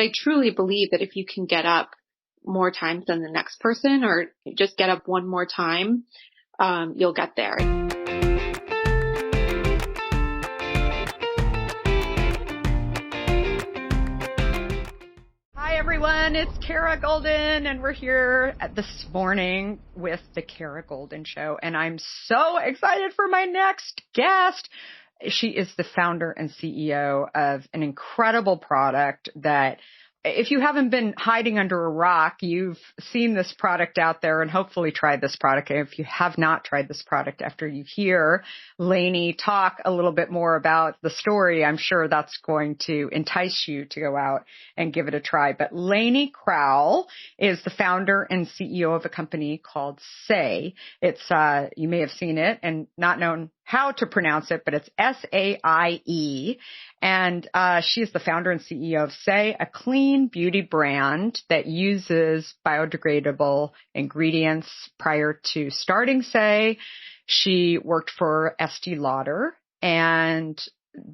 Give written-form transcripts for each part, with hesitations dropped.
I truly believe that if you can get up more times than the next person, or just get up one more time, you'll get there. Hi, everyone. It's Kara Goldin, and we're here this morning with the Kara Goldin Show, and I'm so excited for my next guest. She is the founder and CEO of an incredible product that, if you haven't been hiding under a rock, you've seen this product out there and hopefully tried this product. And if you have not tried this product, after you hear Laney talk a little bit more about the story, I'm sure that's going to entice you to go out and give it a try. But Laney Crowell is the founder and CEO of a company called Saie. It's, you may have seen it and not known how to pronounce it, but it's Saie. And she is the founder and CEO of Saie, a clean beauty brand that uses biodegradable ingredients. Prior to starting Saie, she worked for Estee Lauder, and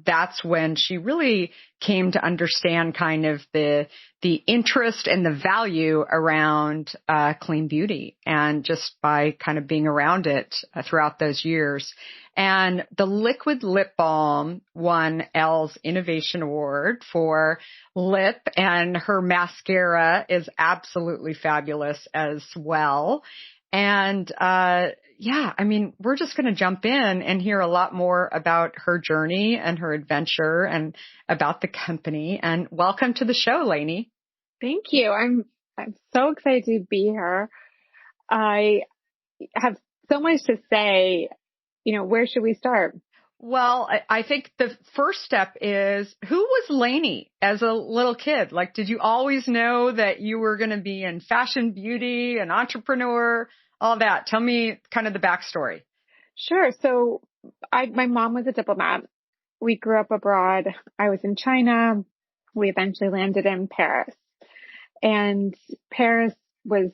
that's when she really came to understand kind of the interest and the value around clean beauty, and just by kind of being around it throughout those years. And the liquid lip balm won Elle's Innovation Award for lip, and her mascara is absolutely fabulous as well. And yeah, I mean, we're just going to jump in and hear a lot more about her journey and her adventure and about the company. And welcome to the show, Laney. Thank you. I'm so excited to be here. I have so much to say. You know, where should we start? Well, I think the first step is, who was Laney as a little kid? Like, did you always know that you were going to be in fashion, beauty, an entrepreneur, all that? Tell me kind of the backstory. Sure. So my mom was a diplomat. We grew up abroad. I was in China. We eventually landed in Paris, and Paris was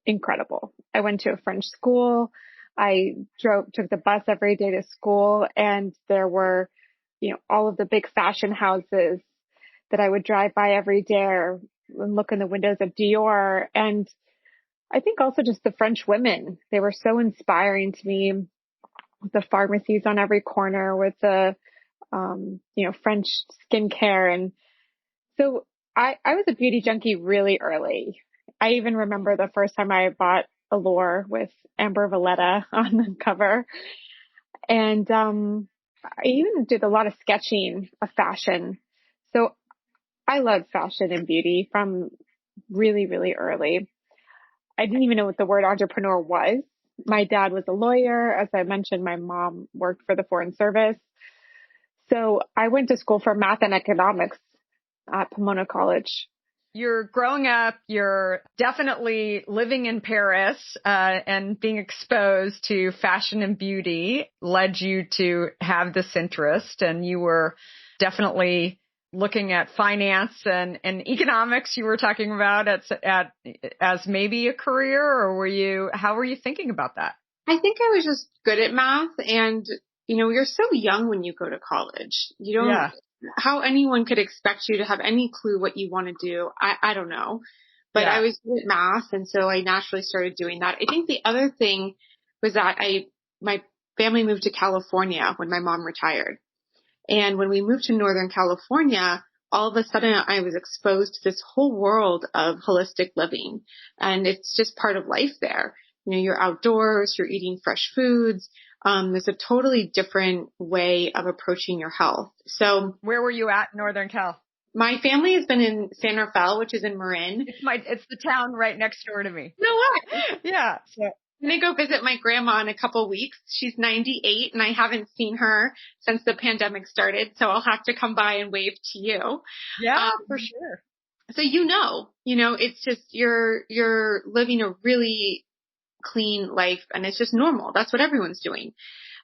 incredible. I went to a French school. I took the bus every day to school, and there were, all of the big fashion houses that I would drive by every day and look in the windows of Dior. And I think also just the French women, they were so inspiring to me. The pharmacies on every corner with the, French skincare. And so I was a beauty junkie really early. I even remember the first time I bought Allure with Amber Valletta on the cover. And I even did a lot of sketching of fashion. So I loved fashion and beauty from really, really early. I didn't even know what the word entrepreneur was. My dad was a lawyer. As I mentioned, my mom worked for the Foreign Service. So I went to school for math and economics at Pomona College. You're growing up, you're definitely living in Paris, and being exposed to fashion and beauty led you to have this interest. And you were definitely looking at finance and economics. You were talking about as maybe a career, or how were you thinking about that? I think I was just good at math, and you're so young when you go to college. You don't. Yeah. How anyone could expect you to have any clue what you want to do, I don't know. But yeah. I was good at math, and so I naturally started doing that. I think the other thing was that my family moved to California when my mom retired. And when we moved to Northern California, all of a sudden I was exposed to this whole world of holistic living. And it's just part of life there. You're outdoors, you're eating fresh foods. There's a totally different way of approaching your health. So where were you at in Northern Cal? My family has been in San Rafael, which is in Marin. It's the town right next door to me. No way. Yeah. So I'm going to go visit my grandma in a couple weeks. She's 98 and I haven't seen her since the pandemic started. So I'll have to come by and wave to you. Yeah, for sure. So, it's just, you're living a really clean life, and it's just normal. That's what everyone's doing.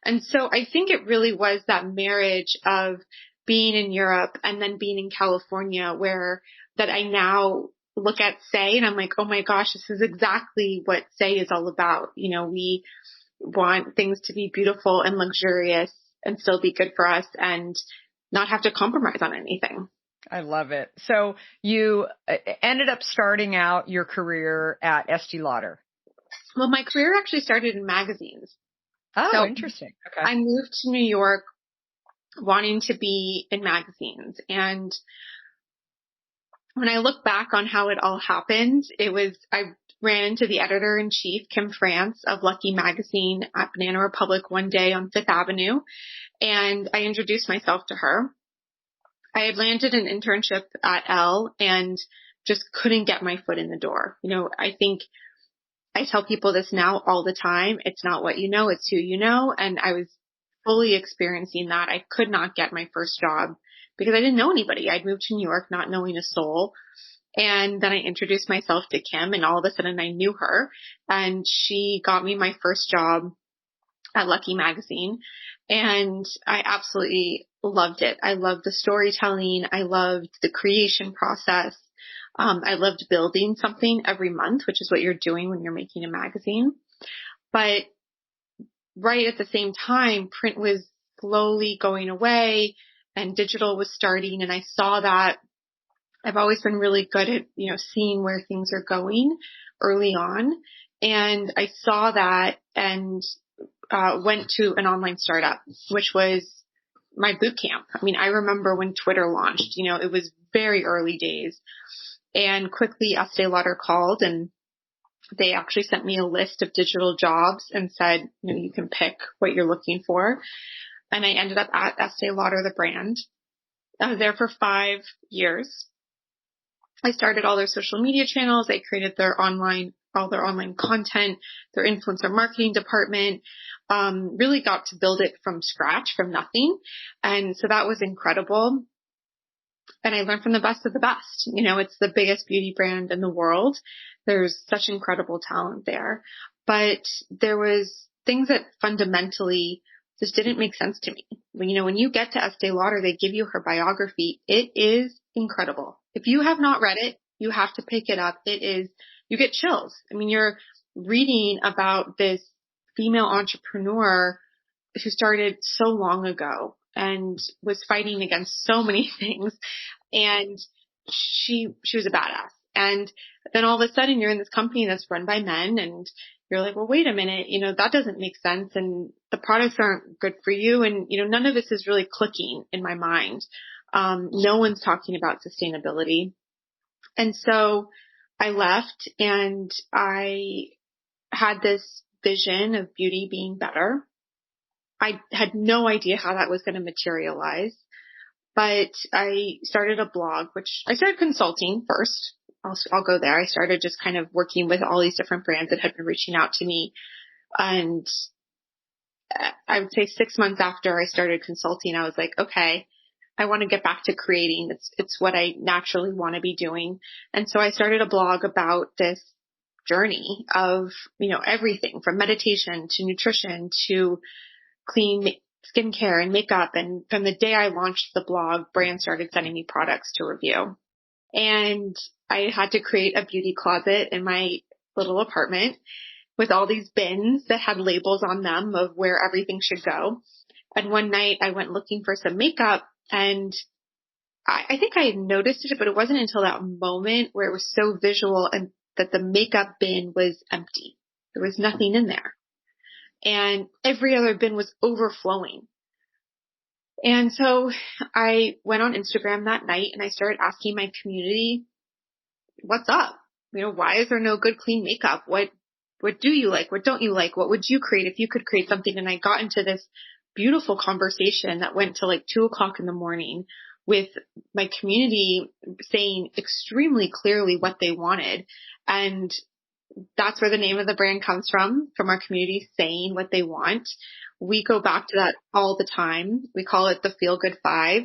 And so I think it really was that marriage of being in Europe and then being in California that I now look at Saie and I'm like, oh my gosh, this is exactly what Saie is all about. We want things to be beautiful and luxurious and still be good for us and not have to compromise on anything. I love it. So you ended up starting out your career at Estee Lauder. Well, my career actually started in magazines. Oh, so interesting. Okay. I moved to New York wanting to be in magazines. And when I look back on how it all happened, I ran into the editor-in-chief, Kim France, of Lucky Magazine at Banana Republic one day on Fifth Avenue. And I introduced myself to her. I had landed an internship at Elle and just couldn't get my foot in the door. I think I tell people this now all the time. It's not what you know, it's who you know. And I was fully experiencing that. I could not get my first job because I didn't know anybody. I'd moved to New York not knowing a soul. And then I introduced myself to Kim, and all of a sudden I knew her, and she got me my first job at Lucky Magazine. And I absolutely loved it. I loved the storytelling. I loved the creation process. I loved building something every month, which is what you're doing when you're making a magazine. But right at the same time, print was slowly going away and digital was starting. And I saw that. I've always been really good at, seeing where things are going early on. And I saw that and went to an online startup, which was my boot camp. I mean, I remember when Twitter launched, it was very early days, and quickly Estee Lauder called, and they actually sent me a list of digital jobs and said, you can pick what you're looking for. And I ended up at Estee Lauder, the brand. I was there for 5 years. I started all their social media channels. I created all their online content, their influencer marketing department, really got to build it from scratch, from nothing. And so that was incredible. And I learned from the best of the best. It's the biggest beauty brand in the world. There's such incredible talent there. But there was things that fundamentally just didn't make sense to me. When you get to Estee Lauder, they give you her biography. It is incredible. If you have not read it, you have to pick it up. You get chills. I mean, you're reading about this female entrepreneur who started so long ago and was fighting against so many things. And she was a badass. And then all of a sudden you're in this company that's run by men, and you're like, well, wait a minute, that doesn't make sense. And the products aren't good for you. And, none of this is really clicking in my mind. No one's talking about sustainability. And so I left, and I had this vision of beauty being better. I had no idea how that was going to materialize, but I started a blog, which I started consulting first. I'll go there. I started just kind of working with all these different brands that had been reaching out to me. And I would say 6 months after I started consulting, I was like, okay, I want to get back to creating. It's what I naturally want to be doing. And so I started a blog about this journey of, everything from meditation to nutrition to clean skincare and makeup. And from the day I launched the blog, brands started sending me products to review. And I had to create a beauty closet in my little apartment with all these bins that had labels on them of where everything should go. And one night I went looking for some makeup, and I think I had noticed it, but it wasn't until that moment where it was so visual and that the makeup bin was empty. There was nothing in there. And every other bin was overflowing. And so I went on Instagram that night and I started asking my community, what's up? Why is there no good, clean makeup? What do you like? What don't you like? What would you create if you could create something? And I got into this beautiful conversation that went to like 2:00 in the morning with my community saying extremely clearly what they wanted. And that's where the name of the brand comes from our community saying what they want. We go back to that all the time. We call it the Feel Good 5.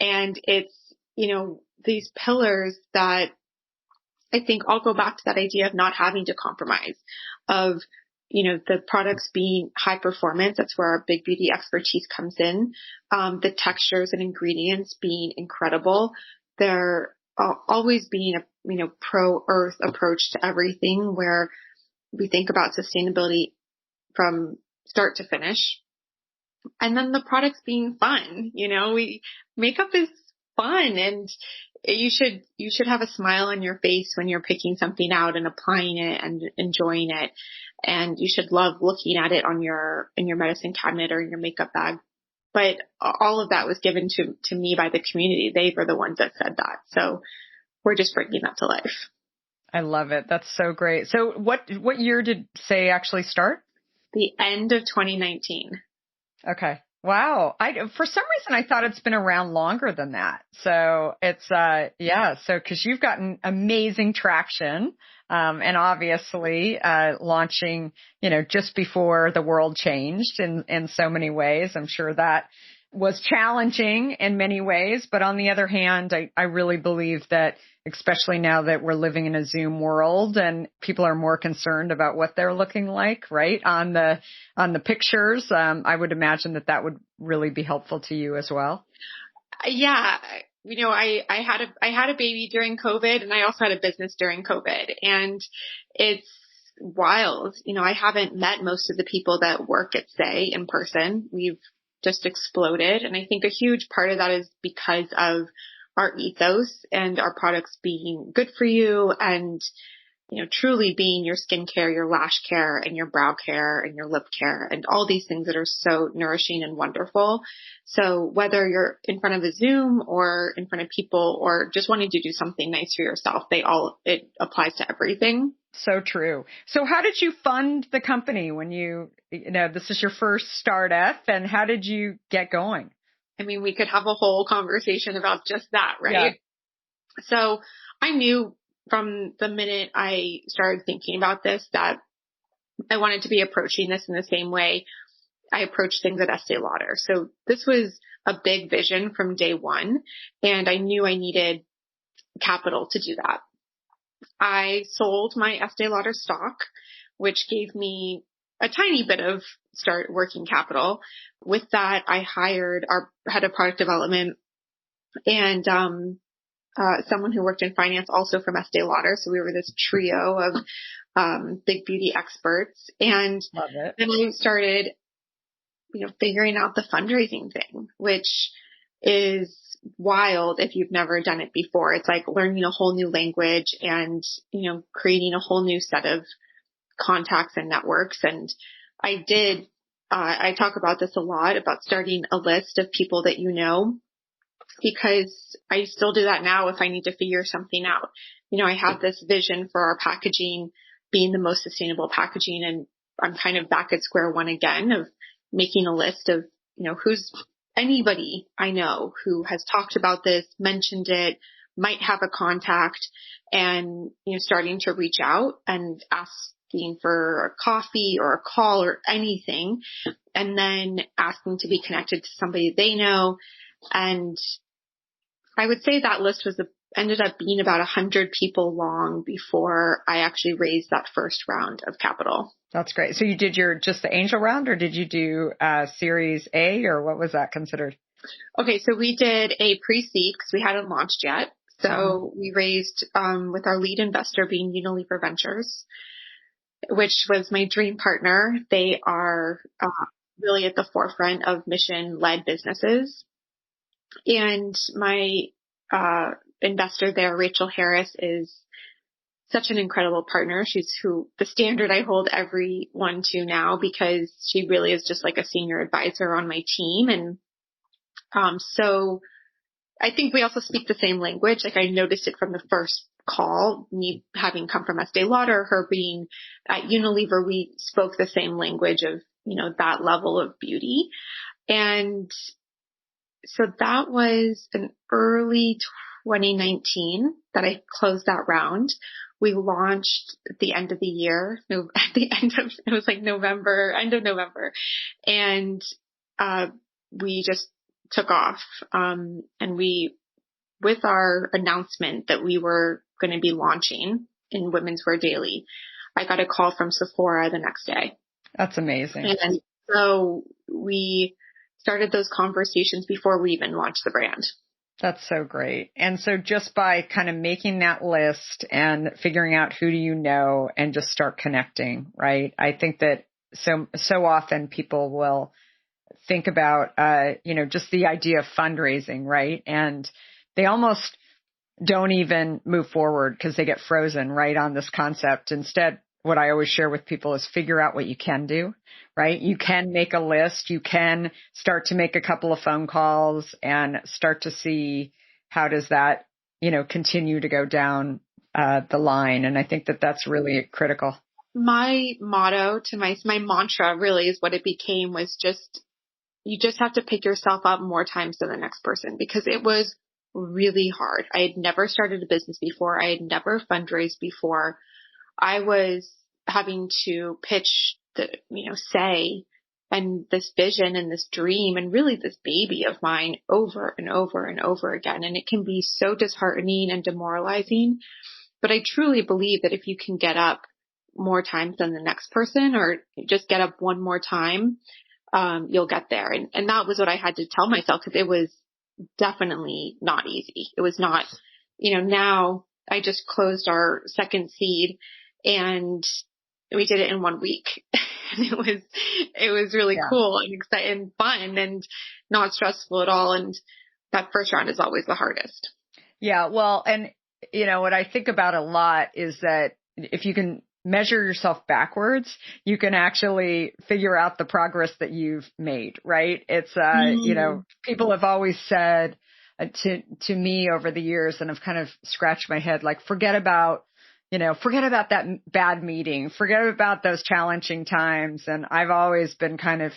And it's, these pillars that I think all go back to that idea of not having to compromise, of, the products being high performance. That's where our big beauty expertise comes in. The textures and ingredients being incredible. They're always being a, pro-earth approach to everything, where we think about sustainability from start to finish. And then the products being fun. Makeup is fun, and you should have a smile on your face when you're picking something out and applying it and enjoying it. And you should love looking at it in your medicine cabinet or in your makeup bag. But all of that was given to me by the community. They were the ones that said that. So we're just bringing that to life. I love it. That's so great. So what year did Saie actually start? The end of 2019. Okay. Wow. For some reason, I thought it's been around longer than that. So it's, so cause you've gotten amazing traction. And obviously, launching, just before the world changed in so many ways. I'm sure that was challenging in many ways, but on the other hand, I really believe that, especially now that we're living in a Zoom world and people are more concerned about what they're looking like, right? On the pictures. I would imagine that would really be helpful to you as well. Yeah. I had a baby during COVID, and I also had a business during COVID, and it's wild. I haven't met most of the people that work at Saie in person. We've just exploded. And I think a huge part of that is because of our ethos and our products being good for you and, truly being your skincare, your lash care and your brow care and your lip care and all these things that are so nourishing and wonderful. So whether you're in front of a Zoom or in front of people or just wanting to do something nice for yourself, it applies to everything. So true. So how did you fund the company when this is your first startup, and how did you get going? I mean, we could have a whole conversation about just that, right? Yeah. So I knew from the minute I started thinking about this that I wanted to be approaching this in the same way I approached things at Estee Lauder. So this was a big vision from day one, and I knew I needed capital to do that. I sold my Estee Lauder stock, which gave me a tiny bit of start working capital. With that, I hired our head of product development and someone who worked in finance also from Estee Lauder. So we were this trio of big beauty experts. And then I started, figuring out the fundraising thing, which is wild if you've never done it before. It's like learning a whole new language and, creating a whole new set of contacts and networks. And I talk about this a lot, about starting a list of people that because I still do that now if I need to figure something out. I have this vision for our packaging being the most sustainable packaging, and I'm kind of back at square one again of making a list of, who's anybody I know who has talked about this, mentioned it, might have a contact, and, starting to reach out and asking for a coffee or a call or anything, and then asking to be connected to somebody they know. And I would say that list ended up being about 100 people long before I actually raised that first round of capital. That's great. So you did just the angel round, or did you do Series A, or what was that considered? Okay, so we did a pre-seed because we hadn't launched yet. So we raised with our lead investor being Unilever Ventures, which was my dream partner. They are really at the forefront of mission-led businesses. And my investor there, Rachel Harris, is such an incredible partner. She's the standard I hold everyone to now, because she really is just like a senior advisor on my team. And so I think we also speak the same language. Like I noticed it from the first call, me having come from Estee Lauder, her being at Unilever, we spoke the same language of, that level of beauty. And so that was in early 2019 that I closed that round. We launched at the end of the year, it was like November, end of November. And, we just took off. And with our announcement that we were going to be launching in Women's Wear Daily, I got a call from Sephora the next day. That's amazing. And so we started those conversations before we even launched the brand. That's so great. And so just by kind of making that list and figuring out who do you know and just start connecting, right? I think that so often people will think about, just the idea of fundraising, right? And they almost don't even move forward because they get frozen right on this concept. Instead, what I always share with people is figure out what you can do, right? You can make a list. You can start to make a couple of phone calls and start to see how does that, continue to go down the line. And I think that that's really critical. My motto to my mantra really is what it became was just, you just have to pick yourself up more times than the next person, because it was really hard. I had never started a business before. I had never fundraised before. I was having to pitch Saie and this vision and this dream and really this baby of mine over and over and over again. And it can be so disheartening and demoralizing. But I truly believe that if you can get up more times than the next person, or just get up one more time, you'll get there. And that was what I had to tell myself, because it was definitely not easy. It was not, now I just closed our second seed and we did it in 1 week. And it was really cool and exciting and fun and not stressful at all. And that first round is always the hardest. Yeah. Well, and what I think about a lot is that if you can measure yourself backwards, you can actually figure out the progress that you've made, right? It's, people have always said to me over the years, and I've kind of scratched my head, like, forget about that bad meeting, forget about those challenging times. And I've always been kind of,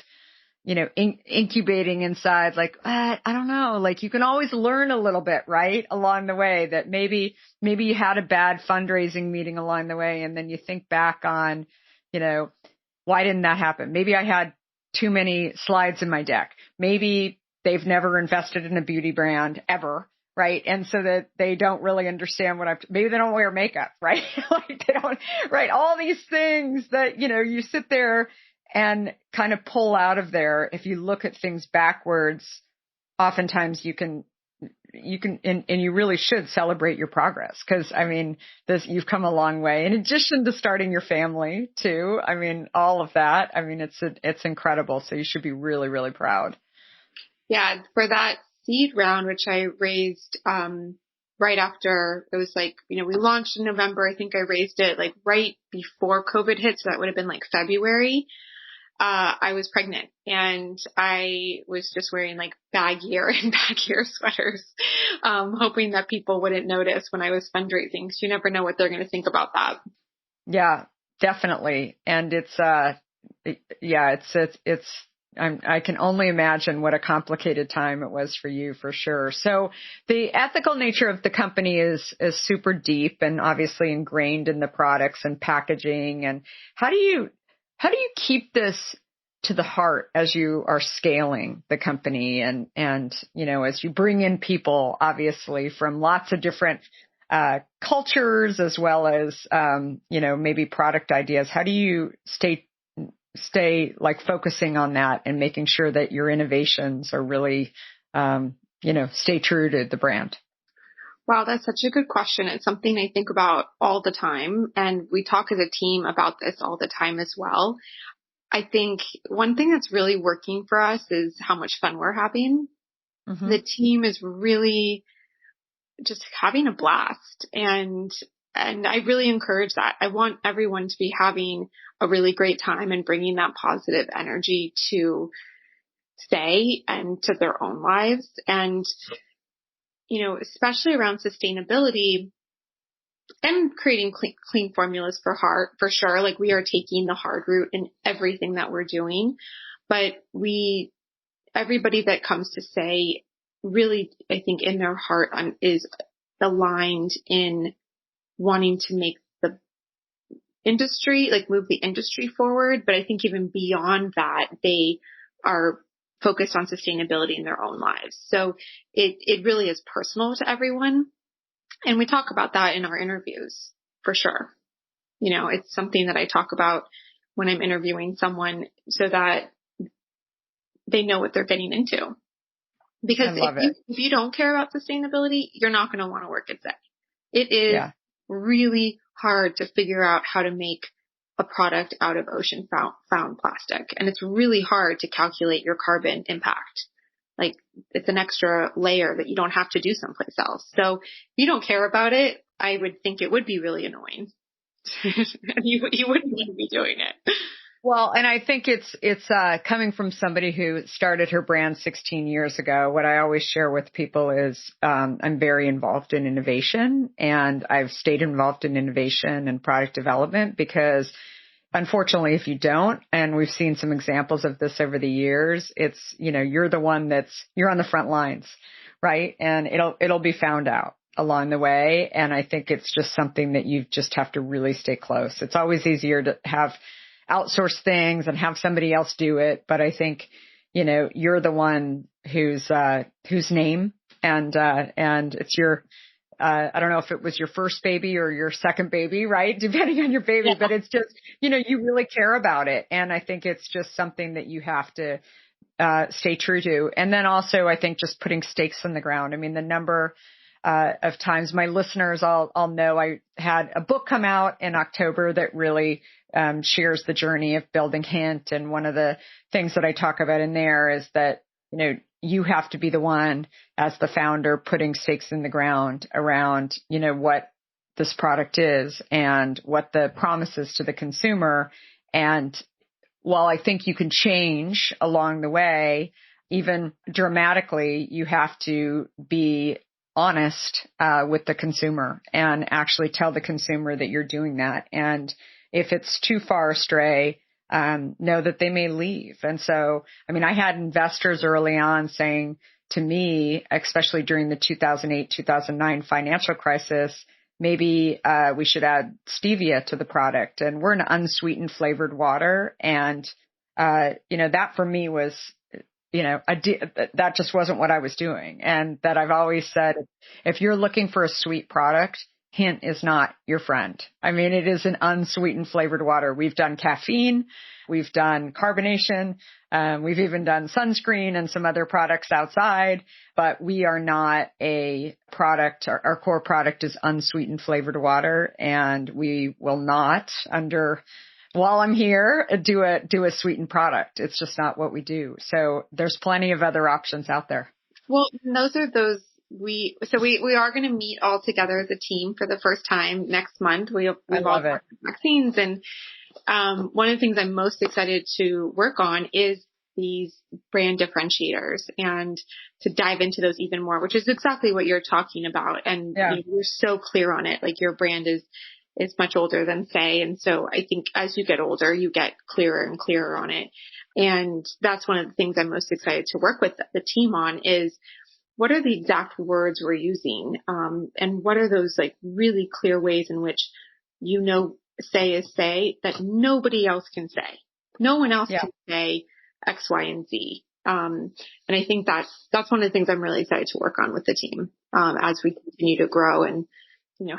incubating inside, like, I don't know, like you can always learn a little bit, right? Along the way, that maybe you had a bad fundraising meeting along the way. And then you think back on, why didn't that happen? Maybe I had too many slides in my deck. Maybe they've never invested in a beauty brand ever. Right. And so that they don't really understand maybe they don't wear makeup, right? Like they don't, right. All these things that, you sit there and kind of pull out of there. If you look at things backwards, oftentimes you can, and you really should celebrate your progress. Cause you've come a long way in addition to starting your family too. All of that. It's incredible. So you should be really, really proud. Yeah. For that seed round, which I raised, right after, it was like, we launched in November. I think I raised it like right before COVID hit. So that would have been like February. I was pregnant and I was just wearing like baggier sweaters, hoping that people wouldn't notice when I was fundraising, because you never know what they're going to think about that. Yeah, definitely. And I can only imagine what a complicated time it was for you, for sure. So the ethical nature of the company is super deep and obviously ingrained in the products and packaging. And how do you keep this to the heart as you are scaling the company and as you bring in people, obviously from lots of different cultures, as well as, maybe product ideas? How do you stay like focusing on that and making sure that your innovations are really, stay true to the brand? Wow, that's such a good question. It's something I think about all the time. And we talk as a team about this all the time as well. I think one thing that's really working for us is how much fun we're having. Mm-hmm. The team is really just having a blast. And I really encourage that. I want everyone to be having a really great time and bringing that positive energy to Saie and to their own lives. And, especially around sustainability and creating clean formulas for sure. Like, we are taking the hard route in everything that we're doing, but everybody that comes to Saie really, I think in their heart is aligned in wanting to make the industry, like move the industry forward. But I think even beyond that, they are focused on sustainability in their own lives. So it really is personal to everyone. And we talk about that in our interviews for sure. It's something that I talk about when I'm interviewing someone so that they know what they're getting into. Because if you don't care about sustainability, you're not going to want to work at Saie. It is really hard to figure out how to make a product out of ocean found plastic. And it's really hard to calculate your carbon impact. like it's an extra layer that you don't have to do someplace else. So if you don't care about it, I would think it would be really annoying. And you wouldn't want to be doing it. Well, and I think it's coming from somebody who started her brand 16 years ago. What I always share with people is I'm very involved in innovation, and I've stayed involved in innovation and product development because unfortunately, if you don't, and we've seen some examples of this over the years, it's, you're the one you're on the front lines, right? And it'll be found out along the way. And I think it's just something that you just have to really stay close. It's always easier to have outsource things and have somebody else do it. But I think, you're the one whose name and it's your, I don't know if it was your first baby or your second baby, right? Depending on your baby, but it's just, you really care about it. And I think it's just something that you have to stay true to. And then also, I think just putting stakes in the ground. I mean, the number of times my listeners all know I had a book come out in October that really shares the journey of building Hint. And one of the things that I talk about in there is that, you have to be the one as the founder putting stakes in the ground around, what this product is and what the promise is to the consumer. And while I think you can change along the way, even dramatically, you have to be honest with the consumer and actually tell the consumer that you're doing that. And if it's too far astray, know that they may leave. And so, I mean, I had investors early on saying to me, especially during the 2008, 2009 financial crisis, maybe we should add stevia to the product. And we're an unsweetened flavored water. And, that for me was, that just wasn't what I was doing. And that I've always said, if you're looking for a sweet product, Hint is not your friend. I mean, it is an unsweetened flavored water. We've done caffeine, we've done carbonation, we've even done sunscreen and some other products outside, but we are not a product. Our core product is unsweetened flavored water, and we will not while I'm here, do a sweetened product. It's just not what we do. So there's plenty of other options out there. Well, we are going to meet all together as a team for the first time next month. I love it. Vaccines. And one of the things I'm most excited to work on is these brand differentiators and to dive into those even more, which is exactly what you're talking about. And you're so clear on it. Like your brand is much older than Saie. And so I think as you get older, you get clearer and clearer on it. And that's one of the things I'm most excited to work with the team on is what are the exact words we're using? And what are those like really clear ways in which, Saie is Saie that nobody else can say. No one else can say X, Y, and Z. And I think that's one of the things I'm really excited to work on with the team, as we continue to grow and,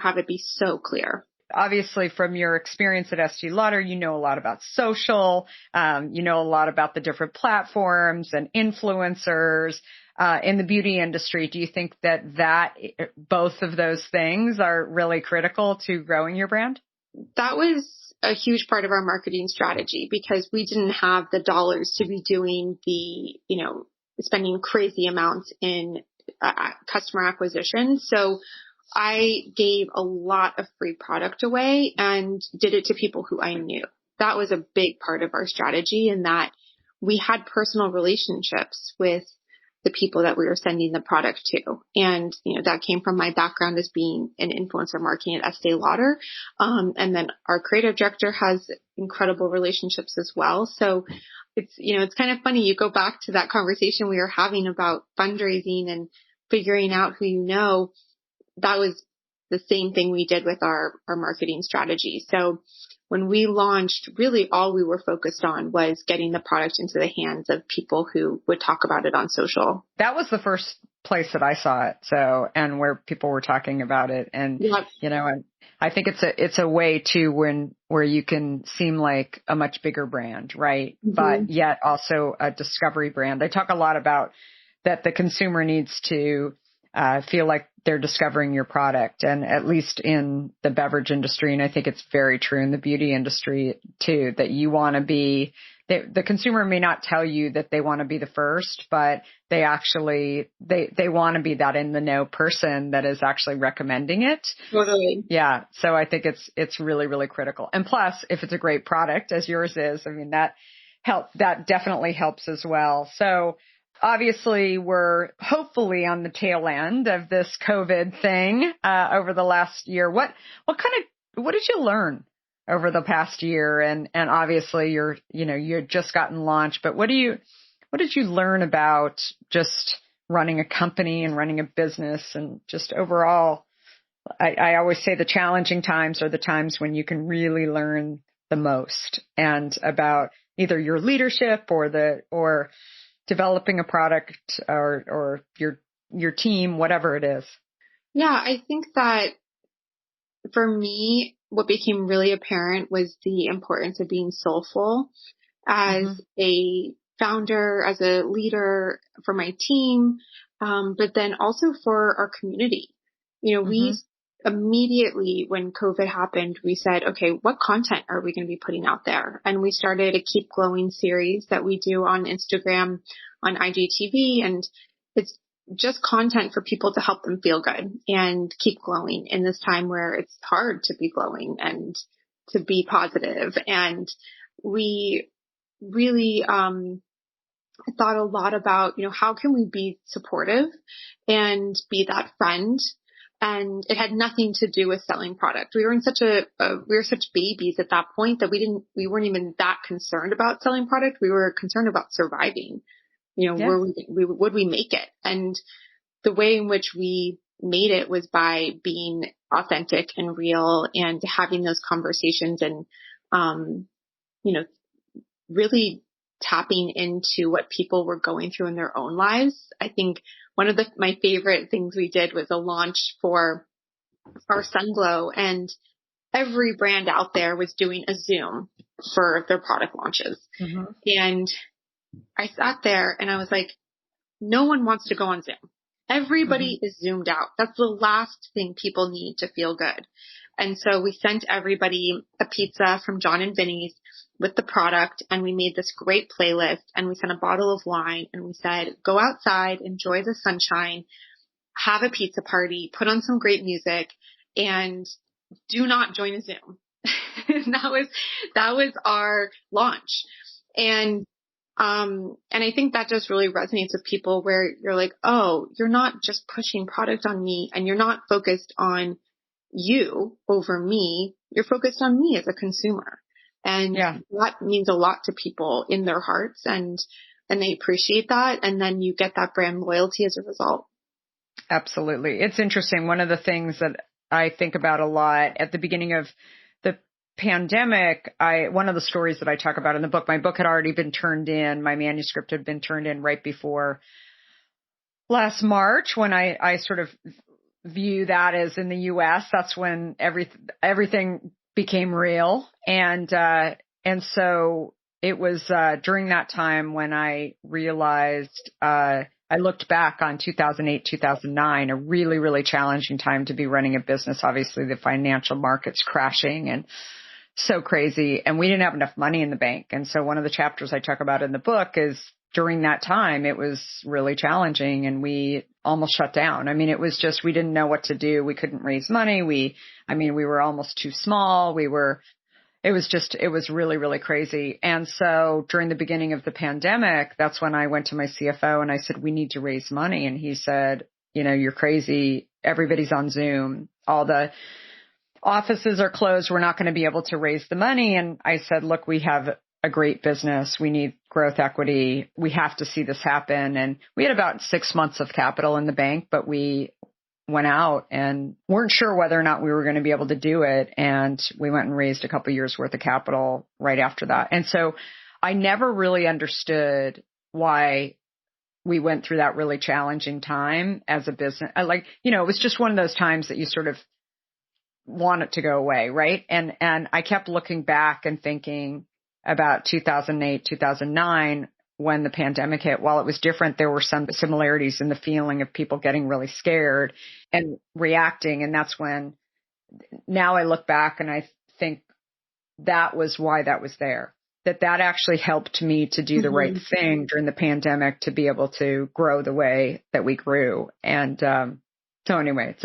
have it be so clear. Obviously, from your experience at Estee Lauder, you know a lot about social, you know a lot about the different platforms and influencers in the beauty industry. Do you think that both of those things are really critical to growing your brand? That was a huge part of our marketing strategy because we didn't have the dollars to be doing spending crazy amounts in customer acquisition. So I gave a lot of free product away and did it to people who I knew. That was a big part of our strategy, in that we had personal relationships with the people that we were sending the product to. And, that came from my background as being an influencer marketing at Estee Lauder. And then our creative director has incredible relationships as well. So it's kind of funny. You go back to that conversation we were having about fundraising and figuring out who you know. That was the same thing we did with our marketing strategy. So when we launched, really all we were focused on was getting the product into the hands of people who would talk about it on social. That was the first place that I saw it. So, and where people were talking about it. And, and I think it's a way too where you can seem like a much bigger brand, right? Mm-hmm. But yet also a discovery brand. I talk a lot about that the consumer needs to feel like they're discovering your product, and at least in the beverage industry. And I think it's very true in the beauty industry too, that you want to be the consumer may not tell you that they want to be the first, but they actually, they want to be that in the know person that is actually recommending it. Totally. Yeah. So I think it's really, really critical. And plus, if it's a great product as yours is, I mean, that definitely helps as well. So obviously we're hopefully on the tail end of this COVID thing, over the last year. What did you learn over the past year? And obviously you're just gotten launched, but what did you learn about just running a company and running a business and just overall? I always say the challenging times are the times when you can really learn the most, and about either your leadership or developing a product or your team, whatever it is. Yeah, I think that for me, what became really apparent was the importance of being soulful as a founder, as a leader for my team, but then also for our community. We immediately, when COVID happened, we said, okay, what content are we going to be putting out there? And we started a Keep Glowing series that we do on Instagram, on IGTV, and it's just content for people to help them feel good and keep glowing in this time where it's hard to be glowing and to be positive. And we really thought a lot about, how can we be supportive and be that friend? And it had nothing to do with selling product. We were we were such babies at that point that we weren't even that concerned about selling product. We were concerned about surviving. Would we make it? And the way in which we made it was by being authentic and real and having those conversations and, really tapping into what people were going through in their own lives. I think one of my favorite things we did was a launch for our Sunglow, and every brand out there was doing a Zoom for their product launches. And I sat there and I was like, no one wants to go on Zoom. Everybody is zoomed out. That's the last thing people need to feel good. And so we sent everybody a pizza from John and Vinny's with the product, and we made this great playlist, and we sent a bottle of wine, and we said, go outside, enjoy the sunshine, have a pizza party, put on some great music, and do not join a Zoom. that was our launch. And I think that just really resonates with people, where you're like, oh, you're not just pushing product on me, and you're not focused on you over me. You're focused on me as a consumer. And that means a lot to people in their hearts, and they appreciate that. And then you get that brand loyalty as a result. Absolutely. It's interesting. One of the things that I think about a lot at the beginning of the pandemic, one of the stories that I talk about in the book, my book had already been turned in. My manuscript had been turned in right before last March, when I sort of view that as in the US, that's when everything became real. And so it was, during that time when I realized, I looked back on 2008, 2009, a really, really challenging time to be running a business. Obviously the financial markets crashing and so crazy, and we didn't have enough money in the bank. And so one of the chapters I talk about in the book is, during that time, it was really challenging and we almost shut down. I mean, it was just, we didn't know what to do. We couldn't raise money. We were almost too small. It was really, really crazy. And so during the beginning of the pandemic, that's when I went to my CFO and I said, we need to raise money. And he said, you're crazy. Everybody's on Zoom. All the offices are closed. We're not going to be able to raise the money. And I said, look, we have a great business. We need growth equity. We have to see this happen. And we had about 6 months of capital in the bank, but we went out and weren't sure whether or not we were going to be able to do it. And we went and raised a couple of years worth of capital right after that. And so I never really understood why we went through that really challenging time as a business. It was just one of those times that you sort of want it to go away. Right. And I kept looking back and thinking about 2008, 2009, when the pandemic hit. While it was different, there were some similarities in the feeling of people getting really scared and reacting. And that's when, now I look back and I think that was why that was there. that actually helped me to do the right thing during the pandemic to be able to grow the way that we grew. And, so anyway,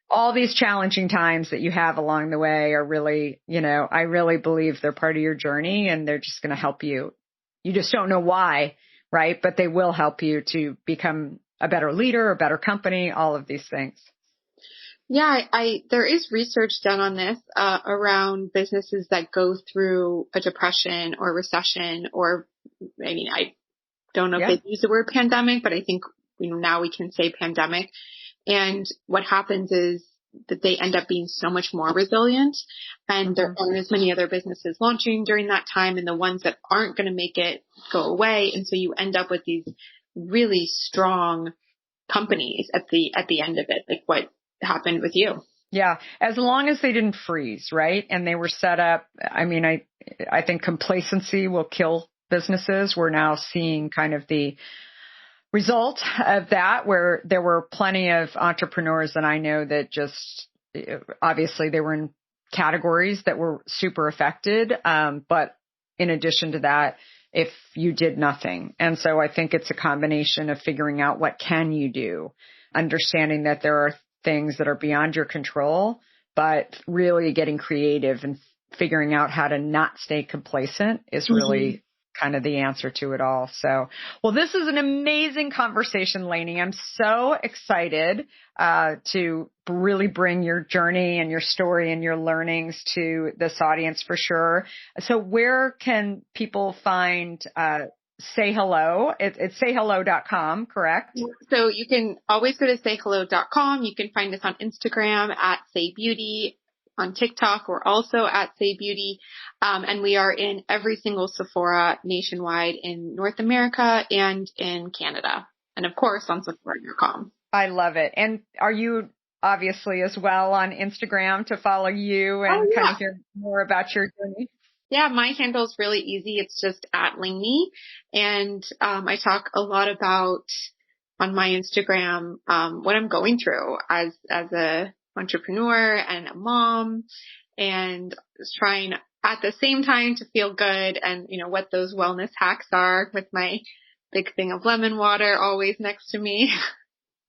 all these challenging times that you have along the way are really, I really believe they're part of your journey, and they're just going to help you. You just don't know why, right? But they will help you to become a better leader, a better company, all of these things. Yeah, there is research done on this, around businesses that go through a depression or recession, or, I don't know if they use the word pandemic, but I think, now we can say pandemic. And what happens is that they end up being so much more resilient, and there aren't as many other businesses launching during that time, and the ones that aren't going to make it go away. And so you end up with these really strong companies at the end of it, like what happened with you. Yeah. As long as they didn't freeze, right? And they were set up. I think complacency will kill businesses. We're now seeing kind of the result of that, where there were plenty of entrepreneurs that I know that just, obviously they were in categories that were super affected. But in addition to that, if you did nothing. And so I think it's a combination of figuring out what can you do, understanding that there are things that are beyond your control, but really getting creative and figuring out how to not stay complacent is really kind of the answer to it all. So, well, this is an amazing conversation, Laney. I'm so excited to really bring your journey and your story and your learnings to this audience for sure. So where can people find Say Hello? It's sayhello.com, correct? So you can always go to sayhello.com. You can find us on Instagram at Saie Beauty. On TikTok, we're also at Saie Beauty. And we are in every single Sephora nationwide in North America and in Canada. And of course on Sephora.com. I love it. And are you obviously as well on Instagram to follow you and kind of hear more about your journey? Yeah, my handle is really easy. It's just at Laney. And I talk a lot about on my Instagram what I'm going through as a entrepreneur and a mom, and just trying at the same time to feel good, and what those wellness hacks are, with my big thing of lemon water always next to me.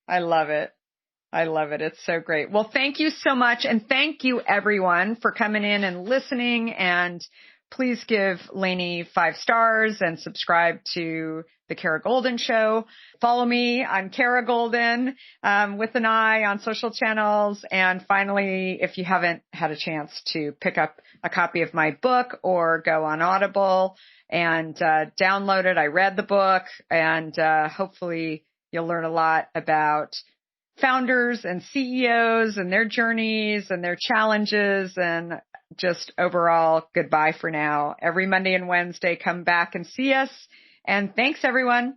I love it. I love it. It's so great. Well, thank you so much. And thank you everyone for coming in and listening. And please give Laney 5 stars and subscribe to the Kara Goldin Show. Follow me on Kara Goldin, with an I on social channels. And finally, if you haven't had a chance to pick up a copy of my book or go on Audible and download it, I read the book, and hopefully you'll learn a lot about founders and CEOs and their journeys and their challenges, and just overall goodbye for now. Every Monday and Wednesday, come back and see us. And thanks, everyone.